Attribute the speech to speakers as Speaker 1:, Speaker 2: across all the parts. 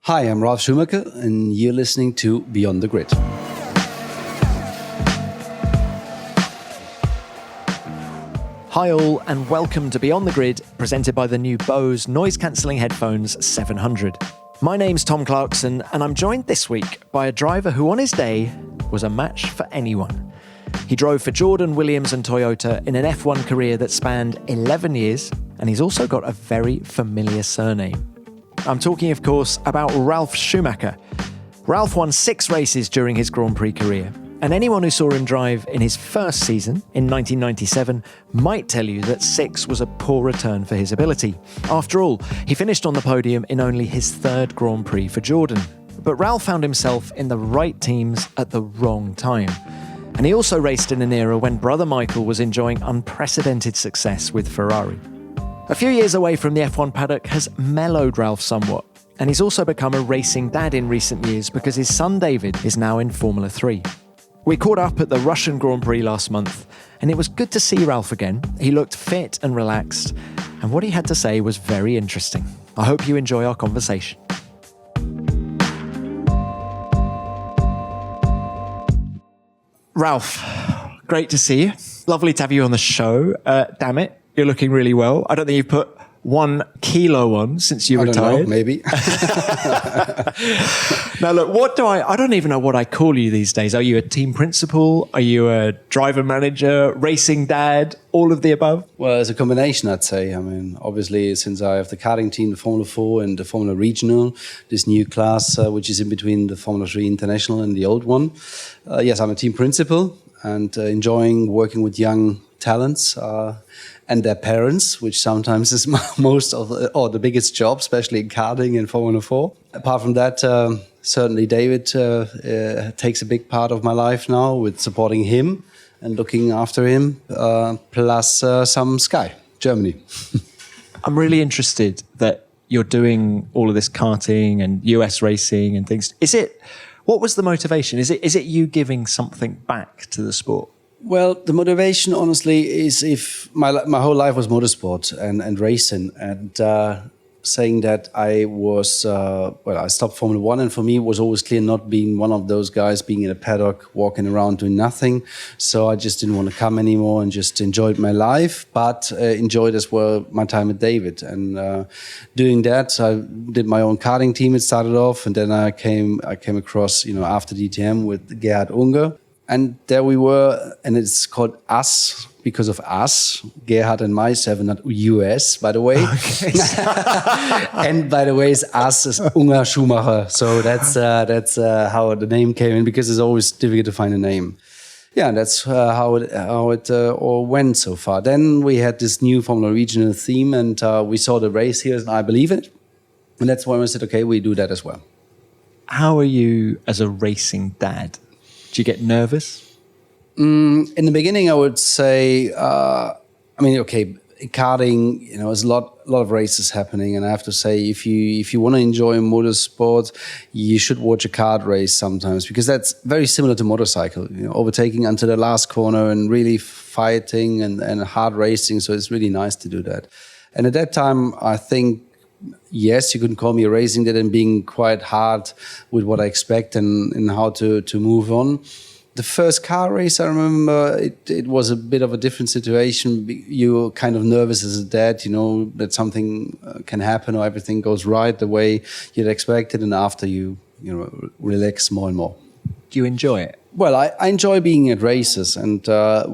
Speaker 1: Hi, I'm Ralf Schumacher, and you're listening to Beyond the Grid.
Speaker 2: Hi all, and welcome to Beyond the Grid, presented by the new Bose noise-cancelling headphones 700. My name's Tom Clarkson, and I'm joined this week by a driver who on his day was a match for anyone. He drove for Jordan, Williams and Toyota in an F1 career that spanned 11 years, and he's also got a very familiar surname. I'm talking, of course, about Ralf Schumacher. Ralf won 6 races during his Grand Prix career, and anyone who saw him drive in his first season in 1997 might tell you that 6 was a poor return for his ability. After all, he finished on the podium in only his 3rd Grand Prix for Jordan. But Ralf found himself in the right teams at the wrong time. And he also raced in an era when brother Michael was enjoying unprecedented success with Ferrari. A few years away from the F1 paddock has mellowed Ralf somewhat, and he's also become a racing dad in recent years because his son David is now in Formula 3. We caught up at the Russian Grand Prix last month, and it was good to see Ralf again. He looked fit and relaxed, and what he had to say was very interesting. I hope you enjoy our conversation. Ralf, great to see you. Lovely to have you on the show. Damn it, you're looking really well. I don't think you've put 1 kilo on since you retired.
Speaker 1: I don't know, maybe.
Speaker 2: Now look, I don't even know what I call you these days. Are you a team principal? Are you a driver manager, racing dad, all of the above?
Speaker 1: Well, it's a combination, I'd say. I mean, obviously, since I have the karting team, the Formula 4 and the Formula Regional, this new class, which is in between the Formula 3 International and the old one. Yes, I'm a team principal and enjoying working with young talents and their parents, which sometimes is most of the biggest job, especially in karting and Formula 4. Apart from that, certainly David takes a big part of my life now with supporting him and looking after him, plus some Sky, Germany.
Speaker 2: I'm really interested that you're doing all of this karting and US racing and things. What was the motivation? Is it you giving something back to the sport?
Speaker 1: Well, the motivation, honestly, is if my whole life was motorsport and racing, and saying that I stopped Formula 1, and for me it was always clear not being one of those guys being in a paddock, walking around doing nothing. So I just didn't want to come anymore and just enjoyed my life, but enjoyed as well my time with David. And doing that, I did my own karting team. It started off, and then I came across, after DTM with Gerhard Unger. And there we were, and it's called US because of us, Gerhard and myself, not US, by the way. Okay. And by the way, it's us is Unger Schumacher. So that's how the name came in, because it's always difficult to find a name. Yeah, and that's how it all went so far. Then we had this new Formula Regional theme, and we saw the race here, and I believe it. And that's when we said, okay, we do that as well.
Speaker 2: How are you as a racing dad? Do you get nervous?
Speaker 1: In the beginning, I would say, karting, there's a lot of races happening, and I have to say, if you want to enjoy motorsport, you should watch a kart race sometimes, because that's very similar to motorcycle. Overtaking until the last corner and really fighting and hard racing. So it's really nice to do that. And at that time, I think, yes, you can call me a racing dad and being quite hard with what I expect and how to move on. The first car race, I remember, it was a bit of a different situation. You're kind of nervous as a dad, that something can happen or everything goes right the way you'd expected. And after you relax more and more.
Speaker 2: Do you enjoy it?
Speaker 1: Well, I enjoy being at races, and I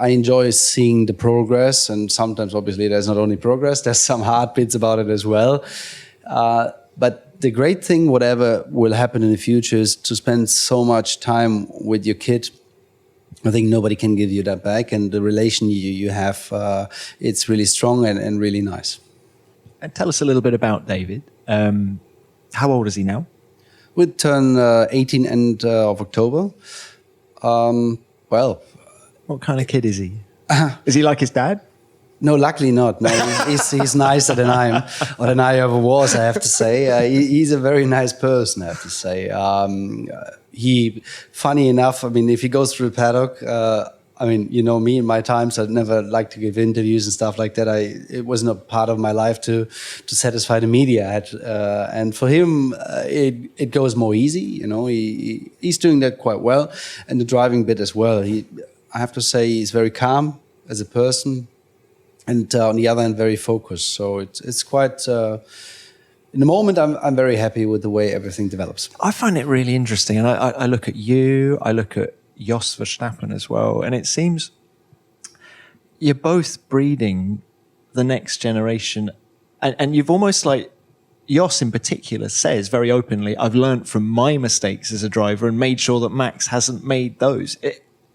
Speaker 1: enjoy seeing the progress, and sometimes obviously there's not only progress, there's some hard bits about it as well. But the great thing, whatever will happen in the future, is to spend so much time with your kid. I think nobody can give you that back, and the relation you have, it's really strong and really nice.
Speaker 2: And tell us a little bit about David. How old is he now?
Speaker 1: We'll turn 18 end of October.
Speaker 2: What kind of kid is he? Is he like his dad?
Speaker 1: No, luckily not. No, he's nicer than I ever was, I have to say. He's a very nice person, I have to say. Funny enough, if he goes through the paddock, I mean, you know me in my times, I'd never liked to give interviews and stuff like that. It was not part of my life to satisfy the media. And for him, it goes more easy. You know, he's doing that quite well, and the driving bit as well. I have to say, he's very calm as a person, and on the other hand, very focused. So it's quite. In the moment, I'm very happy with the way everything develops.
Speaker 2: I find it really interesting, and I look at you, I look at Jos Verstappen as well, and it seems you're both breeding the next generation, and you've almost like, Jos in particular says very openly, I've learned from my mistakes as a driver and made sure that Max hasn't made those.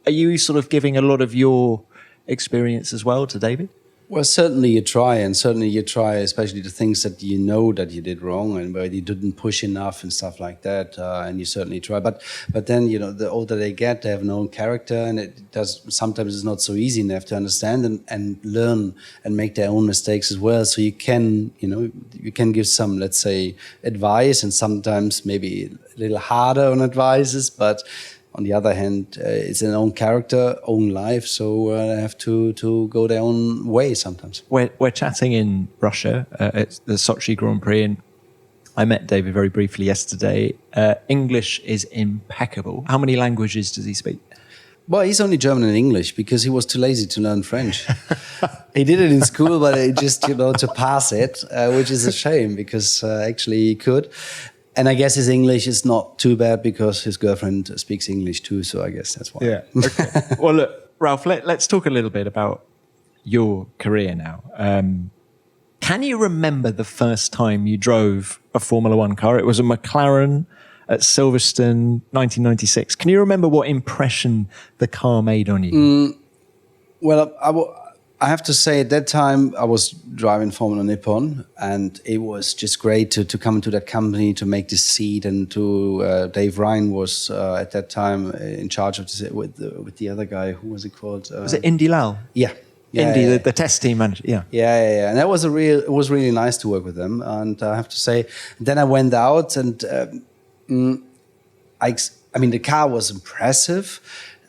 Speaker 2: Are you sort of giving a lot of your experience as well to David?
Speaker 1: Well, certainly you try, especially the things that you know that you did wrong and where you didn't push enough and stuff like that, and you certainly try. But then, you know, the older they get, they have an own character, and sometimes it's not so easy, and they have to understand and learn and make their own mistakes as well. So you can give some, let's say, advice, and sometimes maybe a little harder on advices, but on the other hand, it's an own character, own life, so they have to go their own way sometimes.
Speaker 2: We're chatting in Russia at the Sochi Grand Prix, and I met David very briefly yesterday. English is impeccable. How many languages does he speak?
Speaker 1: Well, he's only German and English because he was too lazy to learn French. He did it in school, but it just, to pass it, which is a shame because actually he could. And I guess his English is not too bad because his girlfriend speaks English too, so I guess that's why.
Speaker 2: Yeah. Okay. Well, look, Ralf, let's talk a little bit about your career now. Can you remember the first time you drove a Formula One car? It was a McLaren at Silverstone, 1996. Can you remember what impression the car made on you?
Speaker 1: Well, I have to say at that time I was driving Formula Nippon, and it was just great to come into that company, to make this seat, and to Dave Ryan was at that time in charge of this with the other guy. Who was it called?
Speaker 2: Was it Indy Lal?
Speaker 1: Yeah.
Speaker 2: Indy, the test team manager.
Speaker 1: Yeah. And that was it was really nice to work with them. And I have to say, then I went out, and I mean the car was impressive.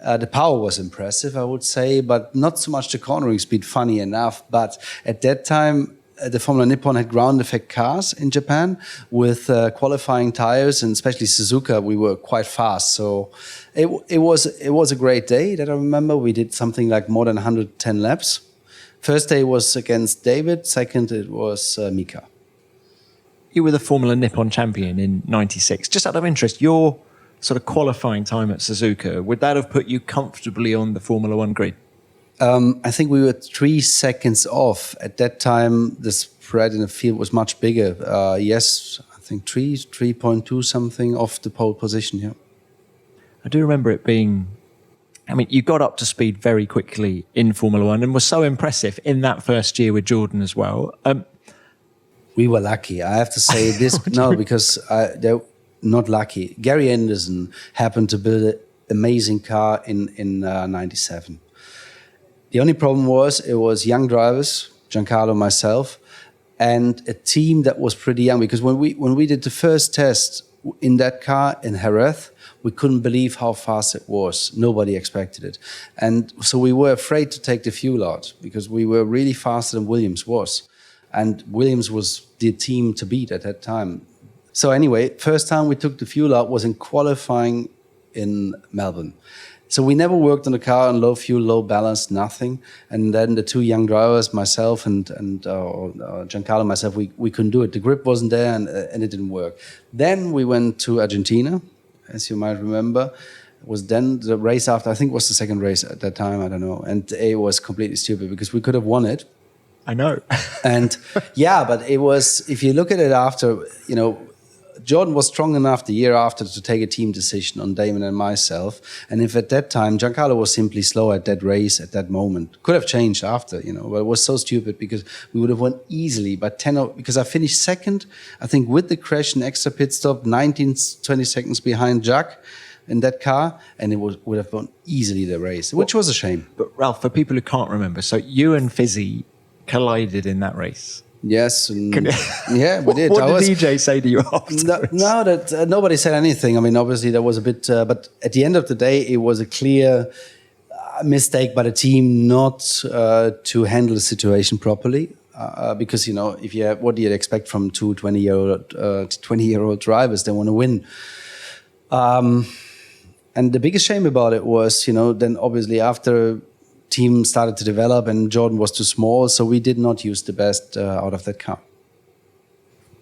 Speaker 1: The power was impressive, I would say, but not so much the cornering speed, funny enough. But at that time, the Formula Nippon had ground effect cars in Japan with qualifying tires, and especially Suzuka, we were quite fast. So it was a great day that I remember. We did something like more than 110 laps. First day was against David. Second, it was Mika.
Speaker 2: You were the Formula Nippon champion in 96. Just out of interest, your sort of qualifying time at Suzuka, would that have put you comfortably on the Formula One grid?
Speaker 1: I think we were 3 seconds off. At that time, the spread in the field was much bigger. Yes, I think 3.2 something off the pole position, yeah.
Speaker 2: I do remember it being, I mean, you got up to speed very quickly in Formula One and was so impressive in that first year with Jordan as well.
Speaker 1: We were lucky. I have to say this, because they're not lucky. Gary Anderson happened to build an amazing car in 97. The only problem was it was young drivers, Giancarlo, myself, and a team that was pretty young. Because when we did the first test in that car in Jerez, we couldn't believe how fast it was. Nobody expected it. And so we were afraid to take the fuel out because we were really faster than Williams was. And Williams was the team to beat at that time. So anyway, first time we took the fuel out was in qualifying in Melbourne. So we never worked on the car on low fuel, low balance, nothing. And then the two young drivers, myself and Giancarlo and myself, we couldn't do it. The grip wasn't there and it didn't work. Then we went to Argentina, as you might remember. It was then the race after, I think it was the second race at that time, I don't know. And it was completely stupid because we could have won it.
Speaker 2: I know.
Speaker 1: And yeah, but it was, if you look at it after, Jordan was strong enough the year after to take a team decision on Damon and myself. And if at that time, Giancarlo was simply slow at that race at that moment, could have changed after, but it was so stupid because we would have won easily by 10, because I finished second, I think with the crash and extra pit stop, 19, 20 seconds behind Jacques in that car, and it would have won easily the race, which was a shame.
Speaker 2: But Ralf, for people who can't remember, so you and Fizzy collided in that race.
Speaker 1: Yes, yeah, we did.
Speaker 2: What did DJ say to you afterwards?
Speaker 1: No, that nobody said anything. I mean, obviously there was a bit, but at the end of the day, it was a clear. a mistake by the team not to handle the situation properly. Because, if you have, what do you expect from two 20-year-old drivers? They want to win. And the biggest shame about it was, then obviously after team started to develop and Jordan was too small, so we did not use the best out of that car.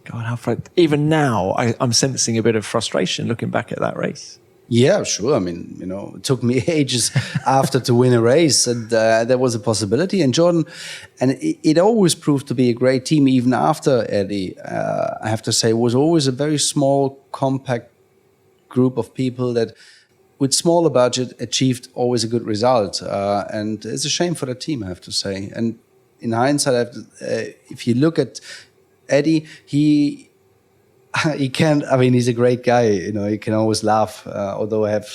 Speaker 2: God, even now, I'm sensing a bit of frustration looking back at that race.
Speaker 1: Yeah, sure. I mean, it took me ages after to win a race, and there was a possibility. And Jordan, and it always proved to be a great team, even after Eddie. I have to say, it was always a very small, compact group of people that, with smaller budget, achieved always a good result. And it's a shame for the team, I have to say. And in hindsight, if you look at Eddie, he can't. I mean, he's a great guy. He can always laugh. Although I have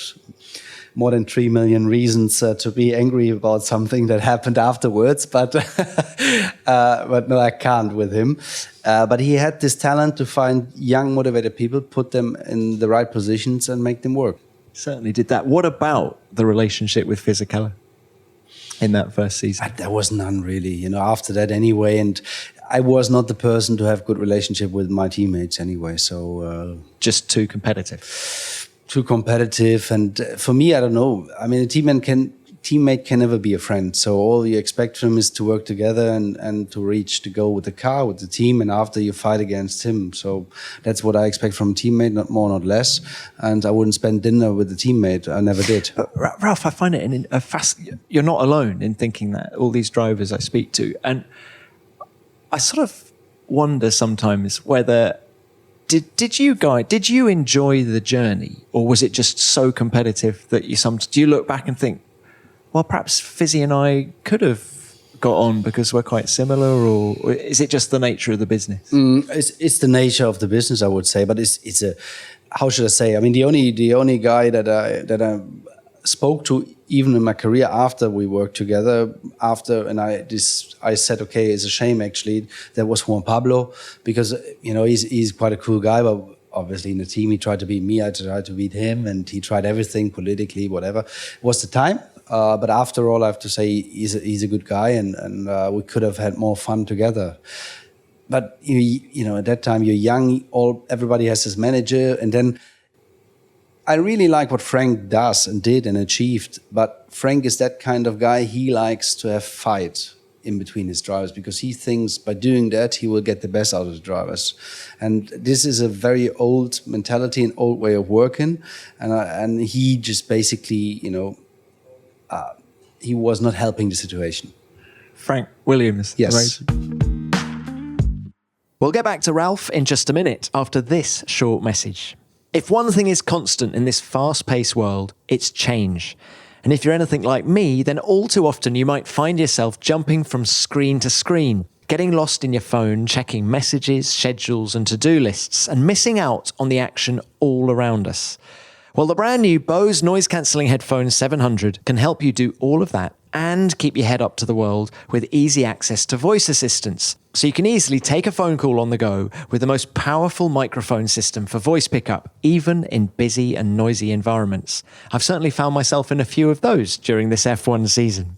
Speaker 1: more than 3 million reasons to be angry about something that happened afterwards, but no, I can't with him. But he had this talent to find young, motivated people, put them in the right positions, and make them work.
Speaker 2: Certainly did that. What about the relationship with Fisichella in that first season?
Speaker 1: There was none really. After that anyway, and I was not the person to have good relationship with my teammates anyway. So
Speaker 2: just too competitive.
Speaker 1: Too competitive, and for me, I don't know. I mean, a teammate can never be a friend. So all you expect from him is to work together and to reach the goal with the car, with the team, and after you fight against him. So that's what I expect from a teammate, not more, not less. And I wouldn't spend dinner with a teammate. I never did.
Speaker 2: Ralf, I find it you're not alone in thinking that. All these drivers I speak to, and I sort of wonder sometimes whether did you enjoy the journey, or was it just so competitive that do you look back and think, well, perhaps Fizzy and I could have got on because we're quite similar, or is it just the nature of the business?
Speaker 1: It's the nature of the business, I would say, but it's a, how should I say? I mean, the only guy that I spoke to, even in my career after we worked together, I said, okay, it's a shame actually, that was Juan Pablo, because he's quite a cool guy, but obviously in the team he tried to beat me, I tried to beat him, and he tried everything politically, whatever. It was the time, but after all, I have to say he's a good guy, and we could have had more fun together. But at that time you're young, everybody has his manager, and then I really like what Frank does and did and achieved, but Frank is that kind of guy. He likes to have fight in between his drivers, because he thinks by doing that he will get the best out of the drivers. And this is a very old mentality, an old way of working, and he just basically, he was not helping the situation.
Speaker 2: Frank Williams.
Speaker 1: Yes.
Speaker 2: We'll get back to Ralf in just a minute after this short message. If one thing is constant in this fast-paced world, it's change. And if you're anything like me, then all too often you might find yourself jumping from screen to screen, getting lost in your phone, checking messages, schedules and to-do lists, and missing out on the action all around us. Well, the brand new Bose noise-cancelling headphones 700 can help you do all of that and keep your head up to the world with easy access to voice assistance. So you can easily take a phone call on the go with the most powerful microphone system for voice pickup, even in busy and noisy environments. I've certainly found myself in a few of those during this F1 season.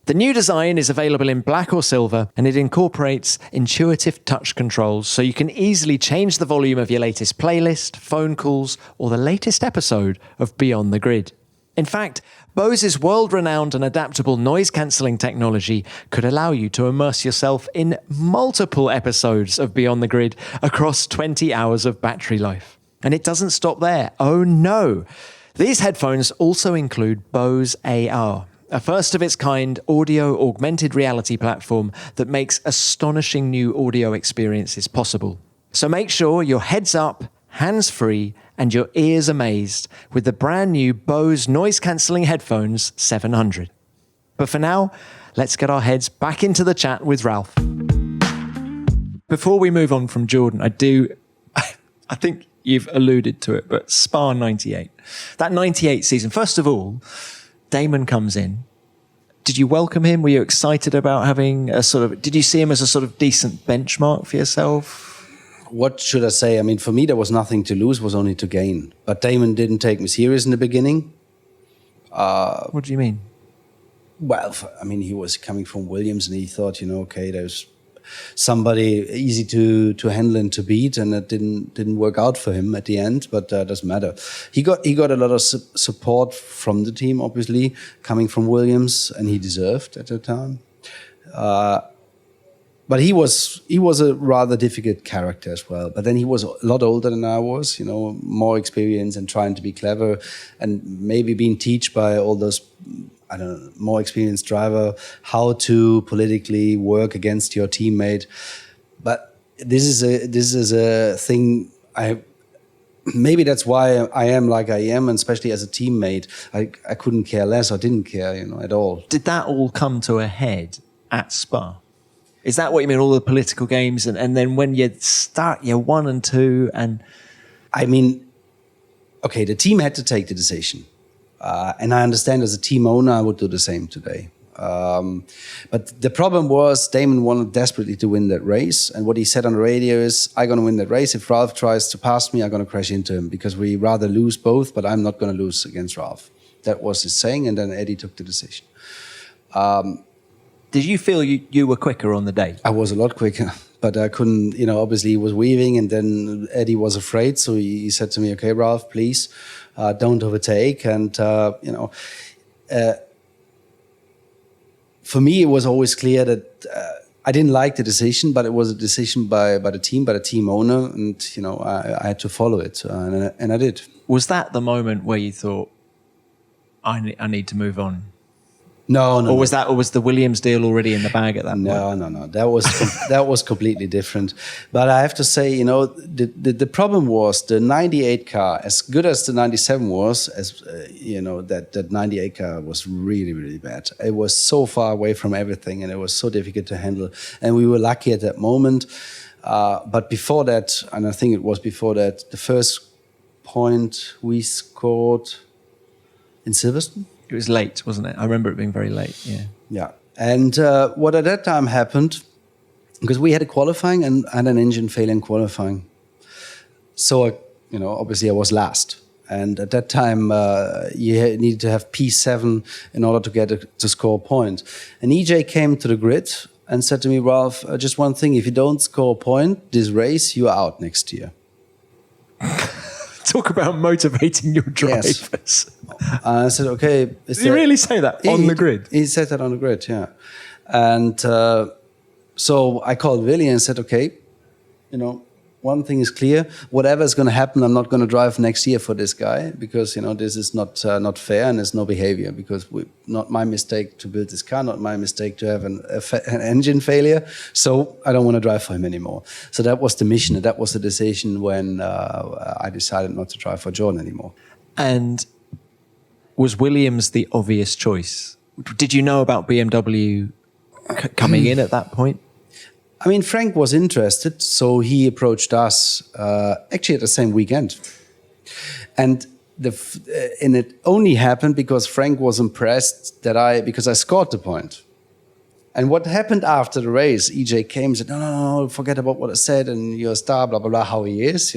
Speaker 2: The new design is available in black or silver, and it incorporates intuitive touch controls so you can easily change the volume of your latest playlist, phone calls, or the latest episode of Beyond the Grid. In fact, Bose's world-renowned and adaptable noise-cancelling technology could allow you to immerse yourself in multiple episodes of Beyond the Grid across 20 hours of battery life. And it doesn't stop there. Oh no! These headphones also include Bose AR, a first-of-its-kind audio augmented reality platform that makes astonishing new audio experiences possible. So make sure your head's up, hands-free, and your ears amazed with the brand new Bose noise-cancelling headphones 700. But for now, let's get our heads back into the chat with Ralf. Before we move on from Jordan, I think you've alluded to it, but Spa 98, that 98 season, first of all, Damon comes in. Did you welcome him? Were you excited about having did you see him as a sort of decent benchmark for yourself?
Speaker 1: What should I say? I mean, for me, there was nothing to lose, was only to gain. But Damon didn't take me serious in the beginning.
Speaker 2: What do you mean?
Speaker 1: Well, I mean, he was coming from Williams, and he thought, okay, there's somebody easy to handle and to beat, and it didn't work out for him at the end. But doesn't matter. He got a lot of support from the team, obviously, coming from Williams, and he deserved at the time. But he was a rather difficult character as well. But then he was a lot older than I was, more experience and trying to be clever, and maybe being taught by all those, I don't know, more experienced driver how to politically work against your teammate. But this is a thing. Maybe that's why I am like I am, and especially as a teammate, I couldn't care less or didn't care, at all.
Speaker 2: Did that all come to a head at Spa? Is that what you mean, all the political games? And then when you start your 1 and 2 and...
Speaker 1: I mean, okay, the team had to take the decision. And I understand as a team owner, I would do the same today. But the problem was Damon wanted desperately to win that race. And what he said on the radio is, I'm going to win that race. If Ralf tries to pass me, I'm going to crash into him because we rather lose both, but I'm not going to lose against Ralf. That was his saying. And then Eddie took the decision.
Speaker 2: Did you feel you were quicker on the day?
Speaker 1: I was a lot quicker, but I couldn't, obviously he was weaving, and then Eddie was afraid. So he said to me, okay, Ralf, please don't overtake. And, for me, it was always clear that I didn't like the decision, but it was a decision by the team owner. And, I had to follow it. And I did.
Speaker 2: Was that the moment where you thought, I need to move on?
Speaker 1: No.
Speaker 2: Or was the Williams deal already in the bag at that point?
Speaker 1: No. That was completely different. But I have to say, the problem was the 98 car, as good as the 97 was, that 98 car was really, really bad. It was so far away from everything, and it was so difficult to handle. And we were lucky at that moment. But before that, and I think it was before that, the first point we scored in Silverstone.
Speaker 2: It was late, wasn't it? I remember it being very late, yeah.
Speaker 1: Yeah. And what at that time happened, because we had a qualifying and an engine failure in qualifying. So, obviously I was last. And at that time, you needed to have P7 in order to score a point. And EJ came to the grid and said to me, Ralf, just one thing, if you don't score a point this race, you're out next year.
Speaker 2: Talk about motivating your drivers.
Speaker 1: Yes. I said, okay.
Speaker 2: Did he really say that on the grid?
Speaker 1: He said that on the grid, yeah. And so I called Willie and said, okay, one thing is clear. Whatever is going to happen, I'm not going to drive next year for this guy because, this is not fair and there's no behavior because not my mistake to build this car, not my mistake to have an engine failure. So I don't want to drive for him anymore. So that was the mission. That was the decision when I decided not to drive for Jordan anymore.
Speaker 2: And was Williams the obvious choice? Did you know about BMW coming in at that point?
Speaker 1: I mean, Frank was interested, so he approached us actually at the same weekend. And it only happened because Frank was impressed because I scored the point. And what happened after the race, EJ came and said, no, forget about what I said, and you're a star, blah, blah, blah, how he is,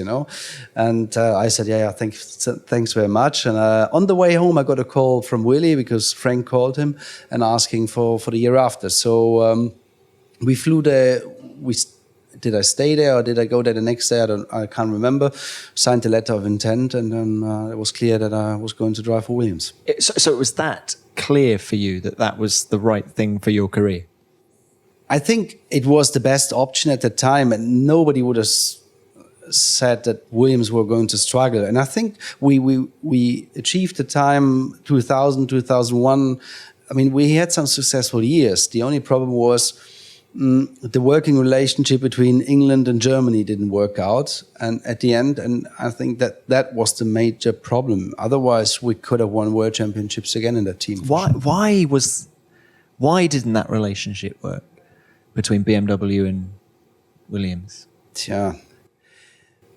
Speaker 1: And I said, yeah, thanks very much. And on the way home, I got a call from Willie because Frank called him and asking for the year after. So we flew there. Did I stay there or did I go there the next day? I can't remember. Signed the letter of intent, and then it was clear that I was going to drive for Williams.
Speaker 2: So it was that clear for you that was the right thing for your career?
Speaker 1: I think it was the best option at the time, and nobody would have said that Williams were going to struggle. And I think we achieved the time 2000, 2001. I mean, we had some successful years. The only problem was the working relationship between England and Germany didn't work out, and at the end, and I think that was the major problem. Otherwise, we could have won world championships again in that team.
Speaker 2: Why didn't that relationship work between BMW and Williams?
Speaker 1: Yeah,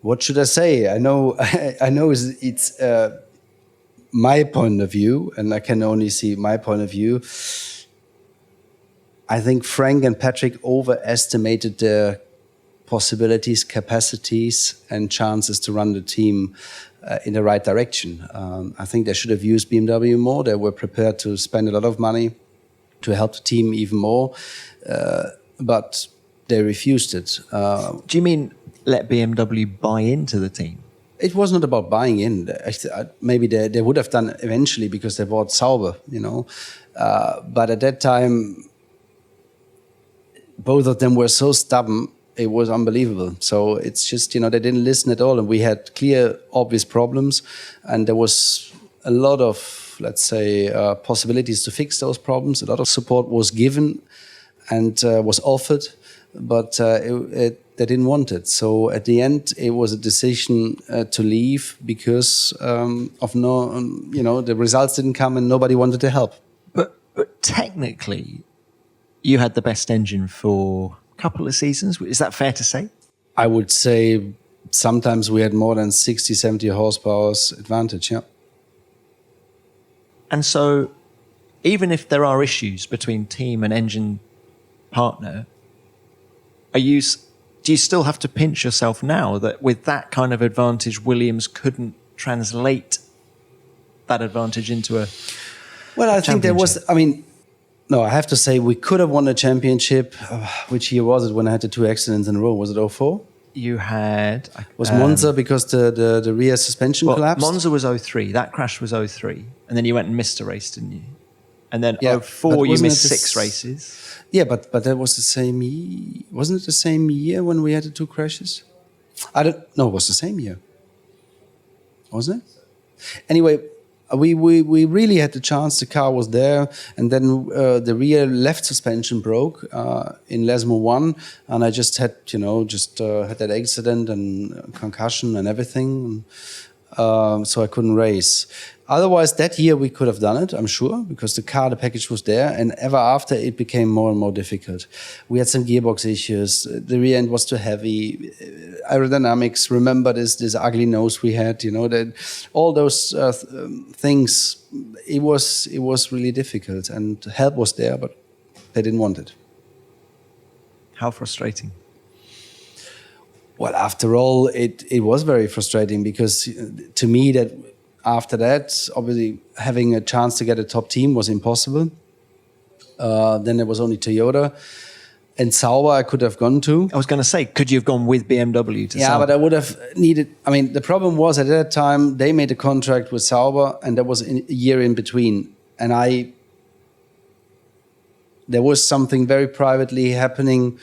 Speaker 1: what should I say? I know it's my point of view, and I can only see my point of view. I think Frank and Patrick overestimated their possibilities, capacities, and chances to run the team in the right direction. I think they should have used BMW more. They were prepared to spend a lot of money. to help the team even more. But they refused it.
Speaker 2: Do you mean let BMW buy into the team?
Speaker 1: It was not about buying in. Maybe they would have done eventually because they bought Sauber, But at that time, both of them were so stubborn, it was unbelievable. So it's just, they didn't listen at all. And we had clear, obvious problems. And there was a lot of, let's say, possibilities to fix those problems. A lot of support was given and was offered, but they didn't want it. So at the end, it was a decision to leave because of the results didn't come and nobody wanted to help.
Speaker 2: But technically, you had the best engine for a couple of seasons. Is that fair to say?
Speaker 1: I would say sometimes we had more than 60, 70 horsepower's advantage, yeah.
Speaker 2: And so even if there are issues between team and engine partner, do you still have to pinch yourself now that with that kind of advantage, Williams couldn't translate that advantage into a
Speaker 1: Well, I think there was, no, I have to say we could have won a championship. Which year was it when I had the two accidents in a row? Was it 04?
Speaker 2: You had...
Speaker 1: Was Monza because the rear suspension collapsed?
Speaker 2: Monza was 03. That crash was 03. And then you went and missed a race, didn't you? And then 04, you missed 6 races.
Speaker 1: Yeah, but that was the same year. Wasn't it the same year when we had the 2 crashes? No, it was the same year. Wasn't it? Anyway, we really had the chance. The car was there, and then the rear left suspension broke in Lesmo 1, and I just had had that accident and concussion and everything, so I couldn't race. Otherwise, that year we could have done it, I'm sure, because the package was there, and ever after it became more and more difficult. We had some gearbox issues. The rear end was too heavy. Aerodynamics. Remember this ugly nose we had. That all those things. It was really difficult, and help was there, but they didn't want it.
Speaker 2: How frustrating.
Speaker 1: Well, after all, it was very frustrating because to me that. After that, obviously, having a chance to get a top team was impossible. Then there was only Toyota. And Sauber I could have gone to.
Speaker 2: I was going to say, could you have gone with BMW to Sauber?
Speaker 1: Yeah, but I would have needed... the problem was at that time, they made a contract with Sauber and there was a year in between. And there was something very privately happening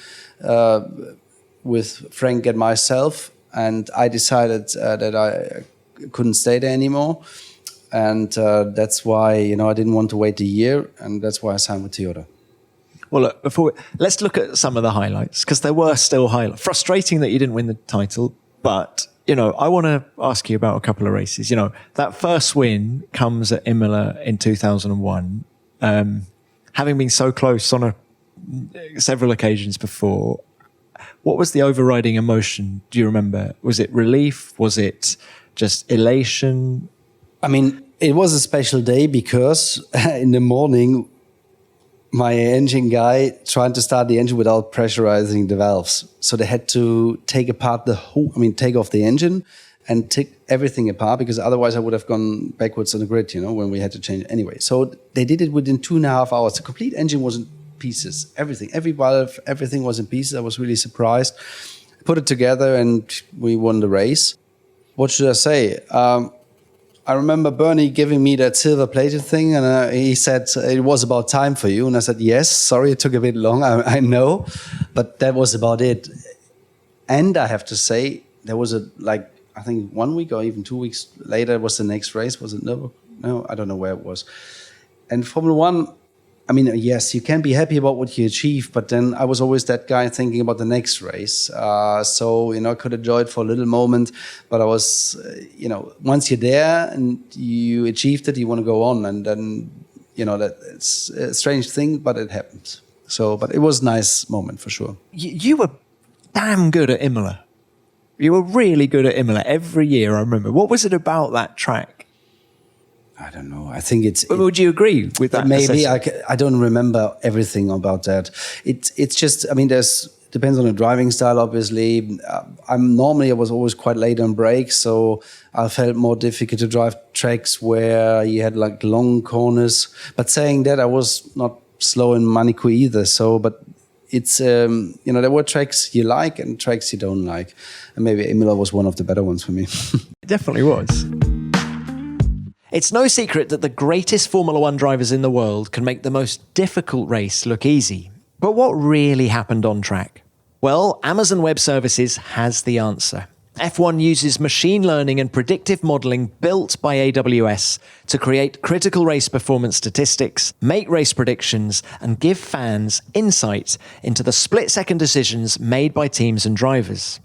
Speaker 1: with Frank and myself. And I decided that I couldn't stay there anymore, and that's why I didn't want to wait a year, and that's why I signed with Toyota.
Speaker 2: Well, look, let's look at some of the highlights, because there were still highlights. Frustrating that you didn't win the title, but I want to ask you about a couple of races. That first win comes at Imola in 2001, having been so close on several occasions before. What was the overriding emotion? Do you remember? Was it relief? Was it just elation?
Speaker 1: It was a special day because in the morning, my engine guy tried to start the engine without pressurizing the valves. So they had to take apart take off the engine and take everything apart, because otherwise I would have gone backwards on the grid, when we had to change anyway. So they did it within 2.5 hours. The complete engine was in pieces, everything, every valve, everything was in pieces. I was really surprised. Put it together and we won the race. What should I say? I remember Bernie giving me that silver-plated thing, and he said, it was about time for you. And I said, yes, sorry, it took a bit long, I know, but that was about it. And I have to say, there was I think 1 week or even 2 weeks later was the next race. Was it? No, I don't know where it was. And Formula One, yes, you can be happy about what you achieve, but then I was always that guy thinking about the next race. So, I could enjoy it for a little moment, but I was, once you're there and you achieved it, you want to go on. And then, that it's a strange thing, but it happens. So, but it was a nice moment for sure.
Speaker 2: You were damn good at Imola. You were really good at Imola every year, I remember. What was it about that track?
Speaker 1: I don't know. I think it's...
Speaker 2: Would you agree with that?
Speaker 1: Maybe. I don't remember everything about that. It's just, depends on the driving style, obviously. I was always quite late on brakes, so I felt more difficult to drive tracks where you had long corners. But saying that, I was not slow in Monaco either. So, but it's, there were tracks you like and tracks you don't like. And maybe Imola was one of the better ones for me.
Speaker 2: It definitely was. It's no secret that the greatest Formula One drivers in the world can make the most difficult race look easy. But what really happened on track? Well, Amazon Web Services has the answer. F1 uses machine learning and predictive modeling built by AWS to create critical race performance statistics, make race predictions, and give fans insight into the split-second decisions made by teams and drivers.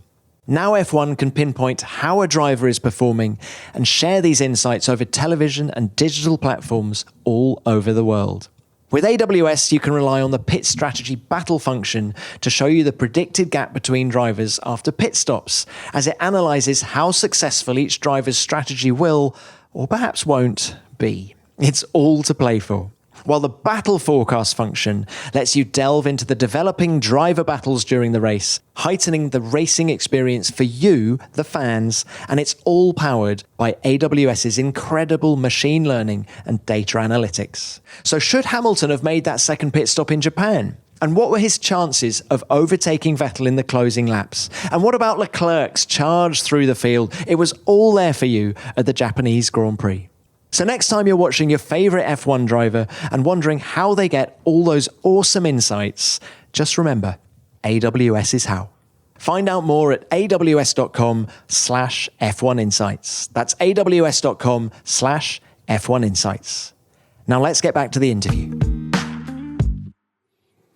Speaker 2: Now F1 can pinpoint how a driver is performing and share these insights over television and digital platforms all over the world. With AWS, you can rely on the pit strategy battle function to show you the predicted gap between drivers after pit stops, as it analyzes how successful each driver's strategy will, or perhaps won't, be. It's all to play for. While the battle forecast function lets you delve into the developing driver battles during the race, heightening the racing experience for you, the fans, and it's all powered by AWS's incredible machine learning and data analytics. So should Hamilton have made that second pit stop in Japan? And what were his chances of overtaking Vettel in the closing laps? And what about Leclerc's charge through the field? It was all there for you at the Japanese Grand Prix. So next time you're watching your favourite F1 driver and wondering how they get all those awesome insights, just remember, AWS is how. Find out more at aws.com/F1 Insights. That's aws.com/F1 Insights. Now let's get back to the interview.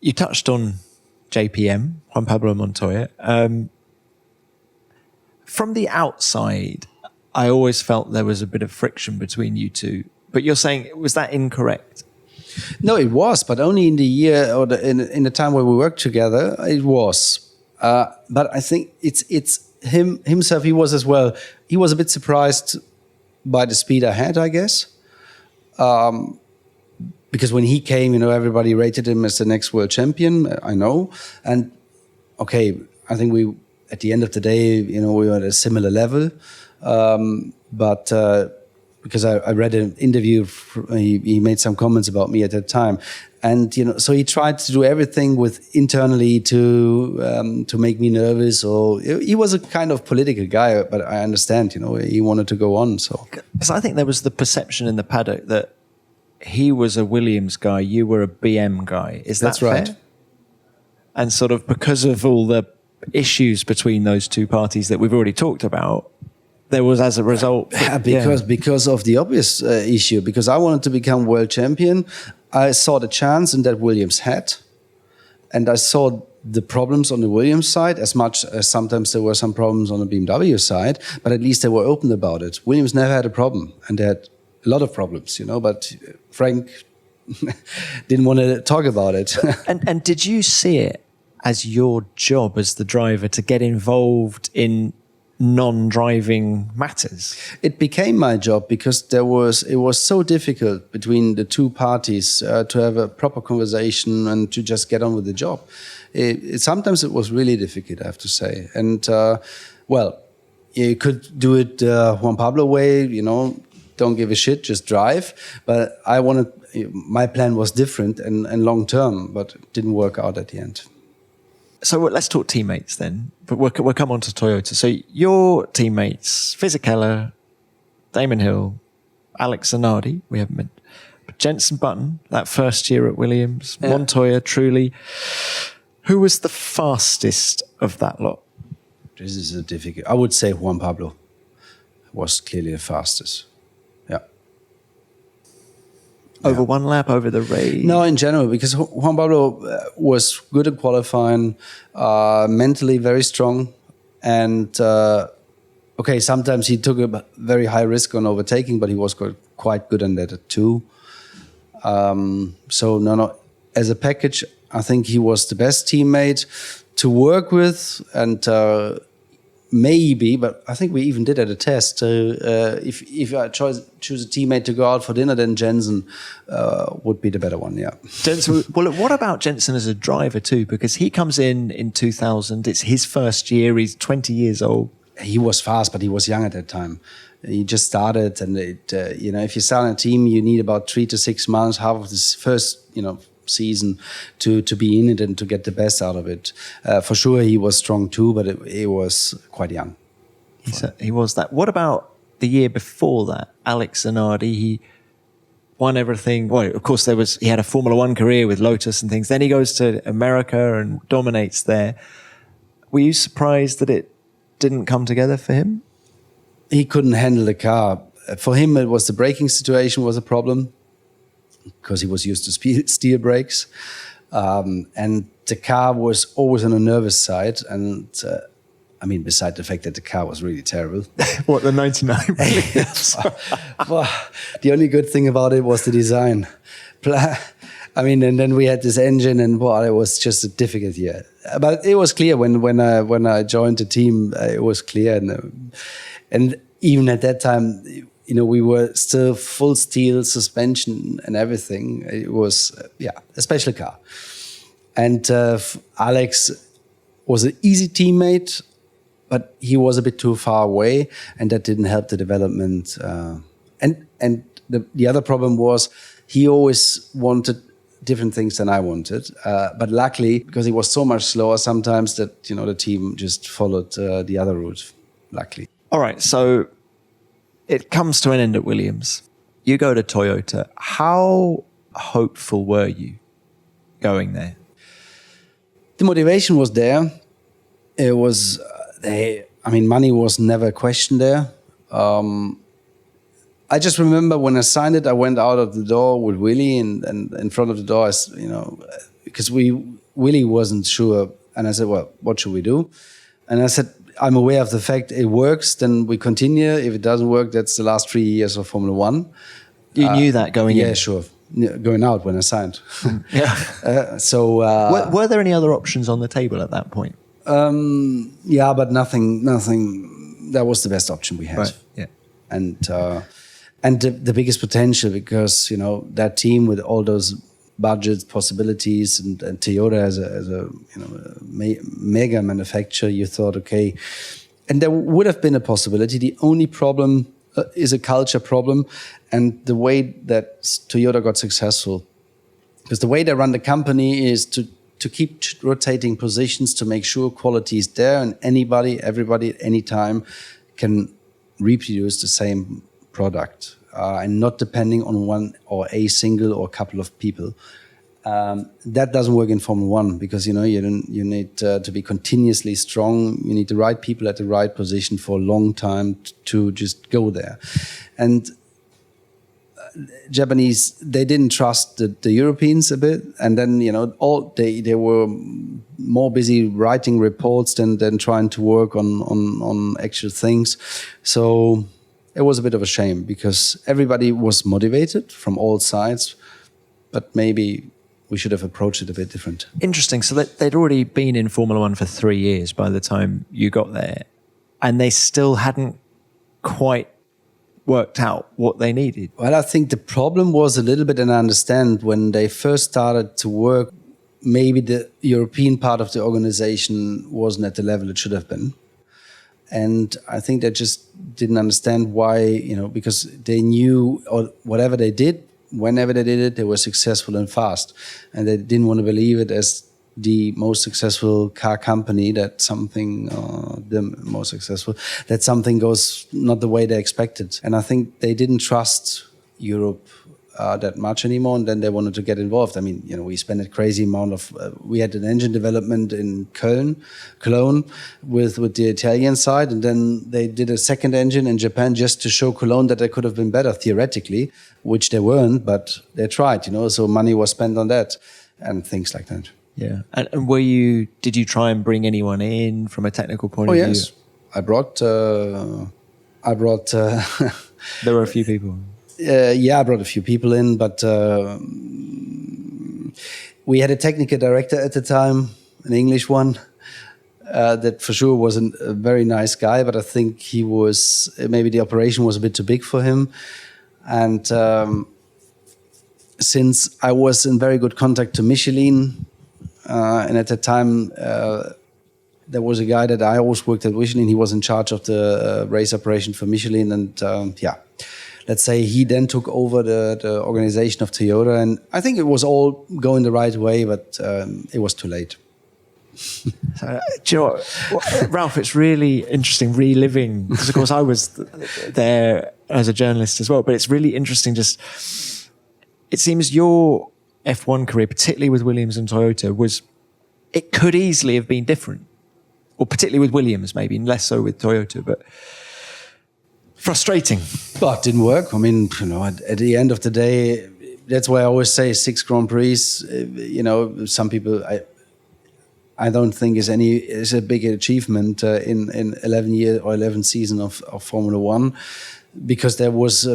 Speaker 2: You touched on JPM, Juan Pablo Montoya. From the outside, I always felt there was a bit of friction between you two. But you're saying, was that incorrect?
Speaker 1: No, it was, but only in the year or in the time where we worked together, it was. But I think it's himself, he was as well. He was a bit surprised by the speed I had, I guess. Because when he came, everybody rated him as the next world champion, I know. And okay, I think at the end of the day, we were at a similar level. But because I read an interview, he made some comments about me at that time, and so he tried to do everything internally to make me nervous. Or he was a kind of political guy, but I understand, he wanted to go on. So
Speaker 2: because I think there was the perception in the paddock that he was a Williams guy, you were a BM guy. Is that
Speaker 1: That's right?
Speaker 2: Fair? And sort of because of all the issues between those two parties that we've already talked about, there was, as a result...
Speaker 1: Because of the obvious issue. Because I wanted to become world champion. I saw the chance in that Williams had. And I saw the problems on the Williams side, as much as sometimes there were some problems on the BMW side. But at least they were open about it. Williams never had a problem. And they had a lot of problems, But Frank didn't want to talk about it.
Speaker 2: and did you see it as your job as the driver to get involved in non-driving matters?
Speaker 1: It became my job because it was so difficult between the two parties to have a proper conversation and to just get on with the job. Sometimes it was really difficult, I have to say. And you could do it Juan Pablo way, don't give a shit, just drive. But my plan was different and long term, but it didn't work out at the end.
Speaker 2: So let's talk teammates then, but we'll come on to Toyota. So your teammates, Fisichella, Damon Hill, Alex Zanardi, we haven't mentioned, but Jenson Button, that first year at Williams, Montoya, Trulli. Who was the fastest of that lot?
Speaker 1: This is a difficult... I would say Juan Pablo was clearly the fastest.
Speaker 2: Over one lap, over the race?
Speaker 1: No, in general, because Juan Pablo was good at qualifying, mentally very strong. And, sometimes he took a very high risk on overtaking, but he was quite good on that too. As a package, I think he was the best teammate to work with. And maybe, but I think we even did at a test. If I choose a teammate to go out for dinner, then Jenson would be the better one. Yeah.
Speaker 2: Jenson. Well, what about Jenson as a driver too? Because he comes in 2000. It's his first year. He's 20 years old.
Speaker 1: He was fast, but he was young at that time. He just started, and if you start a team, you need about 3 to 6 months. Half of this season to be in it and to get the best out of it. For sure, he was strong too, but he was quite young.
Speaker 2: He was that. What about the year before that? Alex Zanardi, he won everything. Well, of course, he had a Formula One career with Lotus and things. Then he goes to America and dominates there. Were you surprised that it didn't come together for him?
Speaker 1: He couldn't handle the car. For him, it was the braking situation was a problem because he was used to steel brakes. And the car was always on the nervous side. And beside the fact that the car was really terrible.
Speaker 2: What, the 99 Williams?
Speaker 1: Well, the only good thing about it was the design. And then we had this engine, and it was just a difficult year. But it was clear when I joined the team, it was clear. And even at that time, we were still full steel suspension and everything. It was, a special car. And Alex was an easy teammate, but he was a bit too far away, and that didn't help the development. And the other problem was he always wanted different things than I wanted. But luckily, because he was so much slower sometimes that, the team just followed the other route, luckily.
Speaker 2: All right, so it comes to an end at Williams. You go to Toyota. How hopeful were you going there?
Speaker 1: The motivation was there. It was, money was never a question there. I just remember when I signed it, I went out of the door with Willie, and in front of the door, because Willie wasn't sure. And I said, well, what should we do? And I said, I'm aware of the fact it works, then we continue. If it doesn't work, that's the last 3 years of Formula One.
Speaker 2: You knew that going in?
Speaker 1: Yeah, sure. Going out when I signed.
Speaker 2: Yeah. Were there any other options on the table at that point?
Speaker 1: But nothing. That was the best option we had.
Speaker 2: Right. Yeah.
Speaker 1: And the biggest potential, because that team with all those budgets, possibilities, and Toyota as a mega manufacturer, you thought, okay, and there would have been a possibility. The only problem is a culture problem, and the way that Toyota got successful, because the way they run the company is to keep rotating positions to make sure quality is there, and everybody at any time can reproduce the same product, and not depending on one or a single or a couple of people. That doesn't work in Formula One, because you need to be continuously strong. You need the right people at the right position for a long time to just go there. And Japanese, they didn't trust the Europeans a bit, and then they were more busy writing reports than trying to work on actual things. So it was a bit of a shame, because everybody was motivated from all sides, but maybe we should have approached it a bit different.
Speaker 2: Interesting. So they'd already been in Formula One for 3 years by the time you got there, and they still hadn't quite worked out what they needed.
Speaker 1: Well, I think the problem was a little bit, and I understand when they first started to work, maybe the European part of the organization wasn't at the level it should have been. And I think they just didn't understand why, because they knew, or whatever they did, whenever they did it, they were successful and fast. And they didn't want to believe it as the most successful car company, that something, that something goes not the way they expected. And I think they didn't trust Europe that much anymore, and then they wanted to get involved. We spent a crazy amount of, we had an engine development in Cologne with the Italian side, and then they did a second engine in Japan just to show Cologne that they could have been better theoretically, which they weren't, but they tried, so money was spent on that and things like that.
Speaker 2: Yeah. And did you try and bring anyone in from a technical point of view?
Speaker 1: Yes. I brought there
Speaker 2: were a few people.
Speaker 1: I brought a few people in, but we had a technical director at the time, an English one, that for sure was a very nice guy, but I think maybe the operation was a bit too big for him. And since I was in very good contact to Michelin, and at that time, there was a guy that I always worked at Michelin. He was in charge of the race operation for Michelin, and let's say he then took over the organization of Toyota, and I think it was all going the right way, but it was too late.
Speaker 2: So, do you know what, Ralf, it's really interesting reliving, because of course I was there as a journalist as well, but it's really interesting it seems your F1 career, particularly with Williams and Toyota, it could easily have been different, or particularly with Williams, maybe less so with Toyota, but frustrating.
Speaker 1: But it didn't work. I mean, at the end of the day, that's why I always say 6 Grand Prix. Some people, I don't think is a big achievement in 11 years or 11 seasons of Formula One, because there was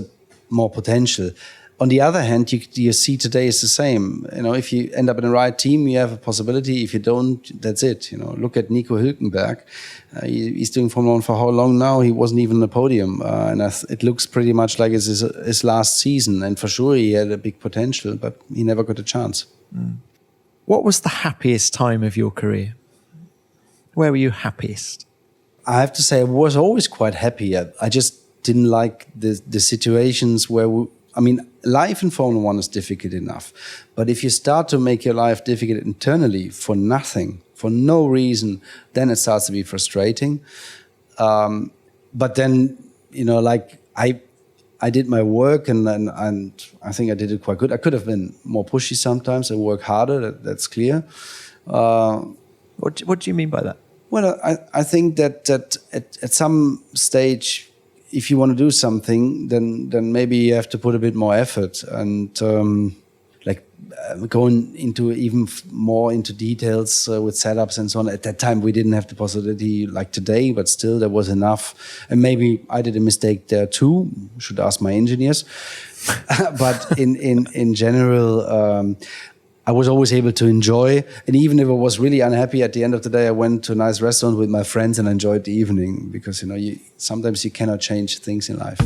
Speaker 1: more potential. On the other hand, you see today is the same. If you end up in the right team, you have a possibility. If you don't, that's it. Look at Nico Hülkenberg. He's doing Formula One for how long now? He wasn't even on the podium, and it looks pretty much like it's his last season. And for sure, he had a big potential, but he never got a chance.
Speaker 2: Mm. What was the happiest time of your career? Where were you happiest?
Speaker 1: I have to say, I was always quite happy. I just didn't like the situations where life in Formula One is difficult enough. But if you start to make your life difficult internally for nothing, for no reason, then it starts to be frustrating. But then, I did my work and I think I did it quite good. I could have been more pushy sometimes and work harder, that's clear.
Speaker 2: What do you mean by that?
Speaker 1: Well, I think that at some stage, if you want to do something, then maybe you have to put a bit more effort and going into even more into details with setups and so on. At that time, we didn't have the possibility like today, but still there was enough. And maybe I did a mistake there too. Should ask my engineers. But in general, I was always able to enjoy. And even if I was really unhappy at the end of the day, I went to a nice restaurant with my friends and enjoyed the evening, because sometimes you cannot change things in life.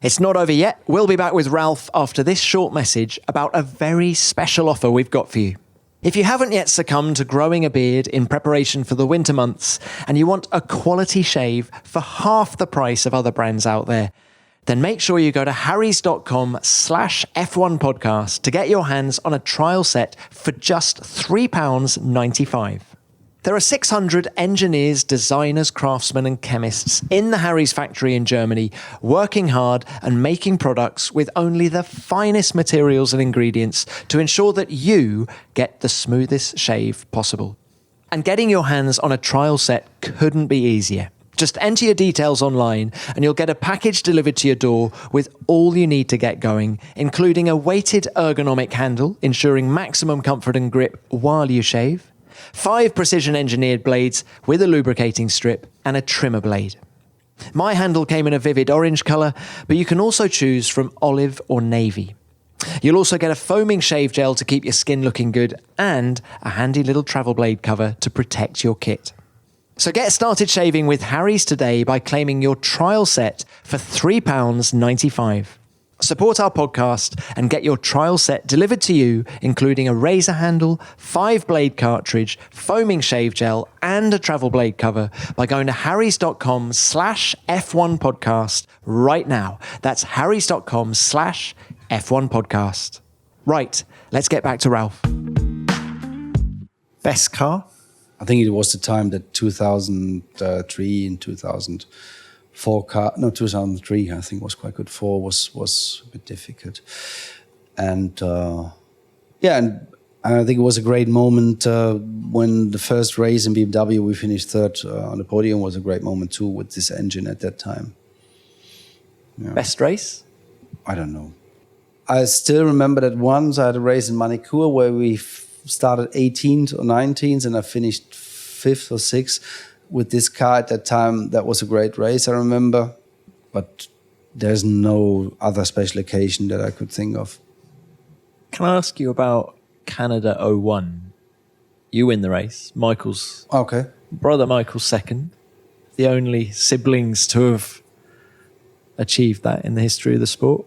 Speaker 2: It's not over yet. We'll be back with Ralf after this short message about a very special offer we've got for you. If you haven't yet succumbed to growing a beard in preparation for the winter months and you want a quality shave for half the price of other brands out there, then make sure you go to harrys.com/F1 podcast to get your hands on a trial set for just £3.95. There are 600 engineers, designers, craftsmen and chemists in the Harry's factory in Germany, working hard and making products with only the finest materials and ingredients to ensure that you get the smoothest shave possible. And getting your hands on a trial set couldn't be easier. Just enter your details online and you'll get a package delivered to your door with all you need to get going, including a weighted ergonomic handle, ensuring maximum comfort and grip while you shave, 5 precision-engineered blades with a lubricating strip, and a trimmer blade. My handle came in a vivid orange colour, but you can also choose from olive or navy. You'll also get a foaming shave gel to keep your skin looking good, and a handy little travel blade cover to protect your kit. So get started shaving with Harry's today by claiming your trial set for £3.95. Support our podcast and get your trial set delivered to you, including a razor handle, 5-blade cartridge, foaming shave gel, and a travel blade cover by going to harrys.com/F1 podcast right now. That's harrys.com/F1 podcast. Right, let's get back to Ralf. Best car?
Speaker 1: I think it was the time that 2003 and 2004 car. No, 2003 I think was quite good. 4 was a bit difficult, and and I think it was a great moment when the first race in BMW we finished third on the podium. Was a great moment too with this engine at that time. Yeah.
Speaker 2: Best race?
Speaker 1: I don't know. I still remember that once I had a race in Manicure where we started 18th or 19th and I finished 5th or 6th with this car at that time. That was a great race, I remember. But there's no other special occasion that I could think of.
Speaker 2: Can I ask you about Canada 01? You win the race. Michael's brother Michael's second. The only siblings to have achieved that in the history of the sport.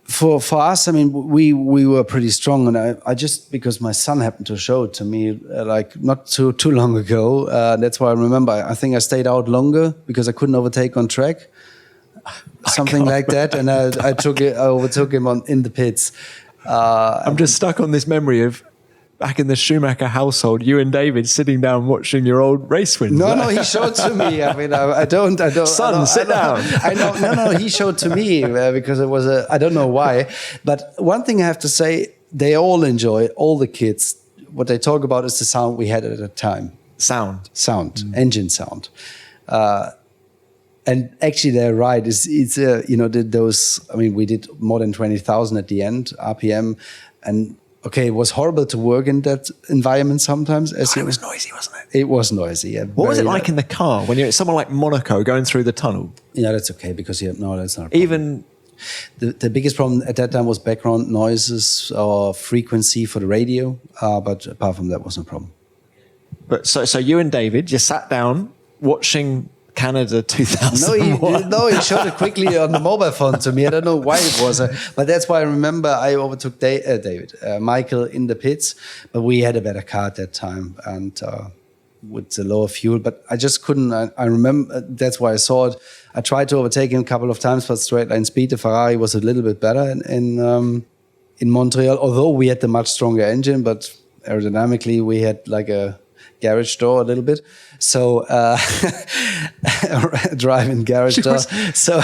Speaker 1: For us, I mean, we were pretty strong, and I just, because my son happened to show it to me like not too long ago. That's why I remember. I think I stayed out longer because I couldn't overtake on track. something like that. And I overtook him in the pits.
Speaker 2: I'm just stuck on this memory of back in the Schumacher household, you and David sitting down watching your old race wins.
Speaker 1: No, he showed to me. I mean, I don't.
Speaker 2: Son, sit down.
Speaker 1: I know. No, he showed to me because it was I don't know why. But one thing I have to say, they all enjoy, all the kids. What they talk about is the sound we had at the time.
Speaker 2: Sound.
Speaker 1: Engine sound. And actually, they're right. It's those. I mean, we did more than 20,000 at the end RPM, and okay, it was horrible to work in that environment sometimes.
Speaker 2: It was noisy, wasn't it?
Speaker 1: It was noisy. Yeah.
Speaker 2: What was it like in the car when you're somewhere like Monaco going through the tunnel?
Speaker 1: Yeah, that's okay because that's not a problem.
Speaker 2: Even
Speaker 1: the biggest problem at that time was background noises or frequency for the radio. But apart from that, was no problem.
Speaker 2: But so you and David, you sat down watching Canada 2001.
Speaker 1: No, he showed it quickly on the mobile phone to me. I don't know why it was, but that's why I remember I overtook Michael in the pits, but we had a better car at that time and with the lower fuel. But I just couldn't. I remember that's why I saw it. I tried to overtake him a couple of times, but straight line speed, the Ferrari was a little bit better in Montreal. Although we had the much stronger engine, but aerodynamically we had like a garage door a little bit. So driving garage door. So